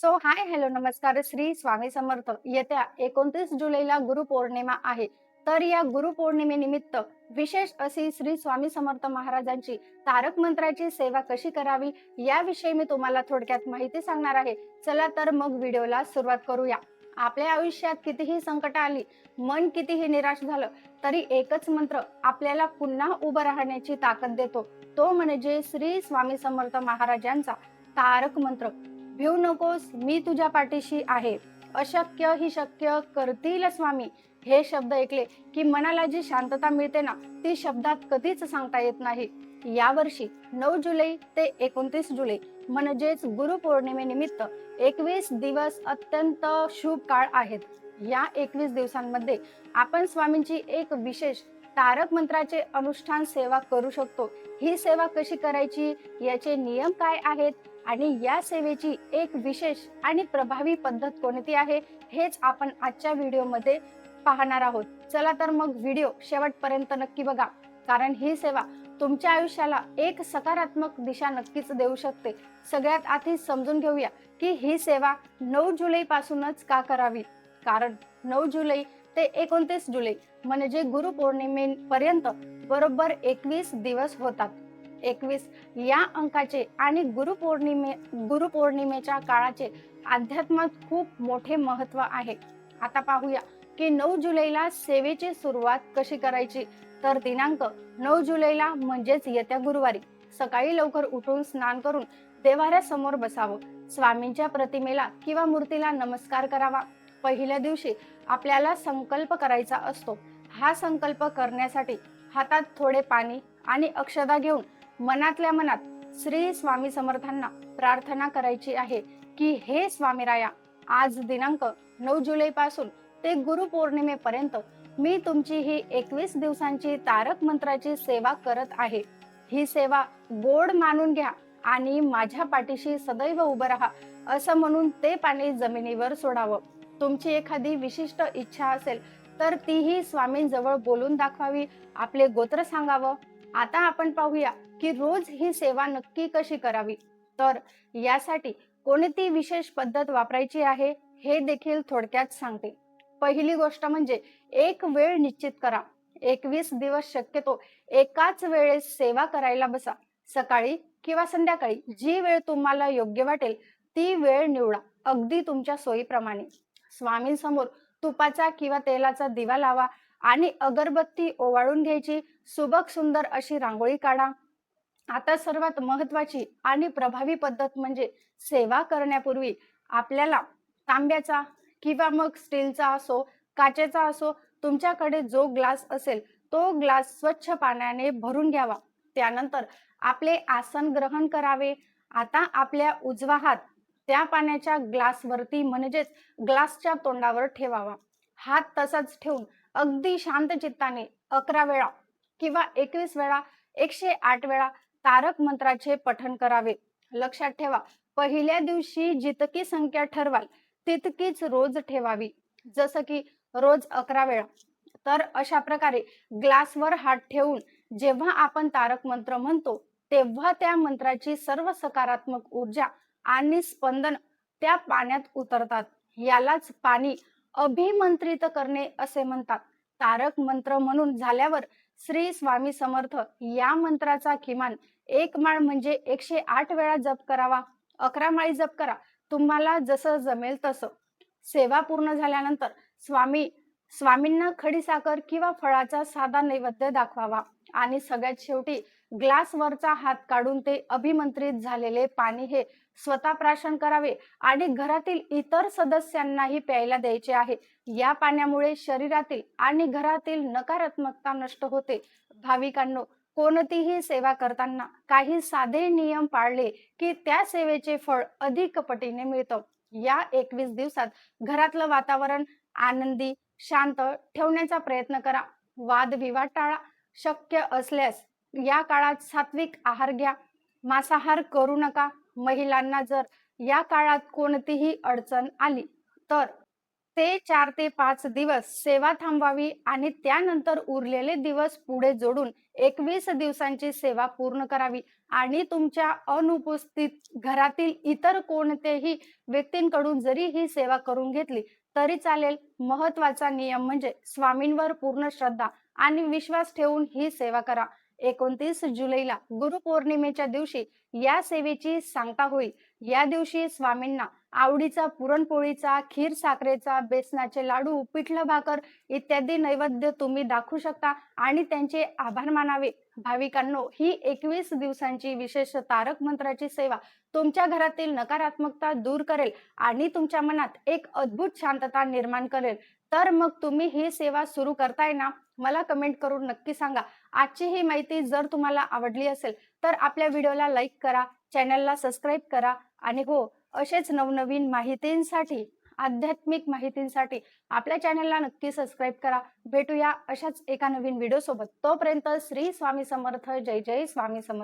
Hi hello नमस्कार. श्री स्वामी समर्थ. येत्या 29 जुलैला गुरुपौर्णिमा आहे. तर या गुरुपौर्णिमेनिमित्त विशेष अशी श्री स्वामी समर्थ महाराजांची तारक मंत्राची सेवा कशी करावी याविषयी मी तुम्हाला थोडक्यात माहिती सांगणार आहे. चला तर मग व्हिडिओला सुरुवात करूया. आपल्या आयुष्यात कितीही संकट आली, मन कितीही निराश झालं, तरी एकच मंत्र आपल्याला पुन्हा उभं राहण्याची ताकद देतो. तो म्हणजे श्री स्वामी समर्थ महाराजांचा तारक मंत्र. भिऊ नकोस, मी तुझ्या पाठीशी आहे. अशक्य ही शक्य करतील स्वामी. हे शब्द ऐकले की मनाला जी शांतता मिळते ना, ती शब्दात कधीच सांगता येत नाही. यावर्षी 9 जुलै ते 29 जुलै म्हणजेच गुरुपौर्णिमेनिमित्त 21 दिवस अत्यंत शुभ काळ आहेत. या 21 दिवसांमध्ये आपण स्वामींची एक विशेष तारक मंत्राचे अनुष्ठान सेवा करू शकतो. ही सेवा कशी करायची, याचे नियम काय आहेत आणि या सेवेची एक विशेष आणि प्रभावी पद्धत कोणती आहे, हेच आपण आजच्या व्हिडिओमध्ये पाहणार आहोत. चला तर मग व्हिडिओ शेवटपर्यंत नक्की बघा, कारण ही सेवा तुमच्या आयुष्याला एक सकारात्मक दिशा नक्कीच देऊ शकते. सगळ्यात आधी समजून घेऊया की ही सेवा 9 जुलै पासूनच का करावी. कारण 9 जुलै ते 29 जुलै म्हणजे गुरुपौर्णिमेपर्यंत बरोबर 21 दिवस होतात. 21 या अंकाचे आणि गुरुपौर्णिमेच्या काळाचे अध्यात्मात खूप मोठे महत्व आहे. आता पाहूया की 9 जुलैला सेवेची सुरुवात कशी करायची. तर दिनांक 9 जुलैला म्हणजेच येत्या गुरुवारी सकाळी लवकर उठून स्नान करून देवाऱ्यासमोर बसावं. स्वामींच्या प्रतिमेला किंवा मूर्तीला नमस्कार करावा. पहिल्या दिवशी आपल्याला संकल्प करायचा असतो. हा संकल्प करण्यासाठी हातात थोडे पाणी आणि अक्षता घेऊन मनातल्या मनात श्री स्वामी समर्थांना प्रार्थना करायची आहे की हे स्वामीराया, आज दिनांक 9 जुलै पासून ते गुरुपौर्णिमेपर्यंत मी तुमची ही 21 दिवसांची तारक मंत्राची सेवा करत आहे. ही सेवा गोड मानून घ्या आणि माझ्या पाठीशी सदैव उभं राहा असं म्हणून ते पाणी जमिनीवर सोडावं. तुमची एखादी विशिष्ट इच्छा असेल तर तीही स्वामींजवळ बोलून दाखवावी, आपले गोत्र सांगावं. आता आपण पाहूया की रोज ही सेवा नक्की कशी करावी. तर यासाठी कोणती विशेष पद्धत वापरायची आहे हे देखील थोडक्यात सांगते. पहिली गोष्ट म्हणजे एक वेळ निश्चित करा. 21 दिवस शक्यतो एकाच वेळेस सेवा करायला बसा. सकाळी किंवा संध्याकाळी जी वेळ तुम्हाला योग्य वाटेल ती वेळ निवडा, अगदी तुमच्या सोयीप्रमाणे. स्वामींसमोर तुपाचा किंवा तेलाचा दिवा लावा आणि अगरबत्ती ओवाळून घ्यायची. सुबक सुंदर अशी रांगोळी काढा. आता सर्वात महत्वाची आणि प्रभावी पद्धत म्हणजे सेवा करण्यापूर्वी आपल्याला तांब्याचा किंवा मग स्टीलचा असो, काचेचा असो, तुमच्याकडे जो ग्लास असेल तो ग्लास स्वच्छ पाण्याने भरून घ्यावा. त्यानंतर आपले आसन ग्रहण करावे. आता आपल्या उजवा हात त्या पाण्याच्या ग्लासवरती म्हणजेच ग्लासच्या तोंडावर ठेवावा. हात तसाच ठेवून अगदी शांत चित्ताने 11 वेळा किंवा 21 वेळा 108 वेळा तारक मंत्राचे पठण करावे. लक्षात ठेवा, पहिल्या दिवशी जितकी संख्या ठरवाल तितकीच रोज ठेवावी. जसं की रोज 11 वेळा. तर अशा प्रकारे ग्लासवर हात ठेवून जेव्हा आपण तारक मंत्र म्हणतो तेव्हा त्या मंत्राची सर्व सकारात्मक ऊर्जा आणि स्पंदन त्या पाण्यात उतरतात. यालाच पाणी अभिमंत्रित करणे असे म्हणतात. तारक मंत्र म्हणून झाल्यावर श्री स्वामी समर्थ या मंत्राचा किमान एक माळ म्हणजे 108 वेळा जप करावा. 11 माळी जप करा, तुम्हाला जसं जमेल तसं. सेवा पूर्ण झाल्यानंतर स्वामींना खडी साखर किंवा फळाचा साधा नैवेद्य दाखवावा आणि सगळ्यात शेवटी ग्लासवरचा हात काढून ते अभिमंत्रित झालेले पाणी हे स्वतः प्राशन करावे आणि घरातील इतर सदस्यांनाही प्यायला द्यायचे आहे. या पाण्यामुळे शरीरातील आणि घरातील नकारात्मकता नष्ट होते. भाविकांनो, कोणतीही सेवा करताना काही साधे नियम पाळले की त्या सेवेचे फळ अधिक पटीने मिळतं. या 21 दिवसात घरातलं वातावरण आनंदी, शांत ठेवण्याचा प्रयत्न करा. वादविवाद टाळा. शक्य असल्यास या काळात सात्विक आहार घ्या. मांसाहार करू नका. महिलांना जर या काळात कोणतीही अडचण आली तर ते 4 ते 5 दिवस सेवा थांबवावी आणि त्यानंतर उरलेले दिवस पुढे जोडून 21 दिवसांची सेवा पूर्ण करावी आणि तुमच्या अनुपस्थित घरातील इतर कोणत्याही व्यक्तींकडून जरी ही सेवा करून घेतली तरी चालेल. महत्वाचा नियम म्हणजे स्वामींवर पूर्ण श्रद्धा आणि विश्वास ठेवून ही सेवा करा. 29 जुलैला गुरुपौर्णिमेच्या दिवशी या सेवेची सांगता होईल. या दिवशी स्वामींना आवडीचा पुरणपोळीचा, खीर साखरेचा, बेसनाचे लाडू, पिठलं भाकर इत्यादी नैवेद्य तुम्ही दाखवू शकता आणि त्यांचे आभार मानावे. भाविकांनो, ही 21 दिवसांची विशेष तारक मंत्राची सेवा तुमच्या घरातील नकारात्मकता दूर करेल आणि तुमच्या मनात एक अद्भुत शांतता निर्माण करेल. तर मग तुम्ही ही सेवा सुरू करताय ना? मला कमेंट करून नक्की सांगा. आजची ही माहिती जर तुम्हाला आवडली असेल तर आपल्या व्हिडिओला लाईक करा, चॅनलला सबस्क्राईब करा आणि हो, असेच नवनवीन माहितींसाठी, आध्यात्मिक माहितींसाठी आपल्या चॅनलला नक्की सबस्क्राईब करा. भेटूया अशाच एका नवीन व्हिडिओ सोबत. तोपर्यंत श्री स्वामी समर्थ. जय जय स्वामी समर्थ.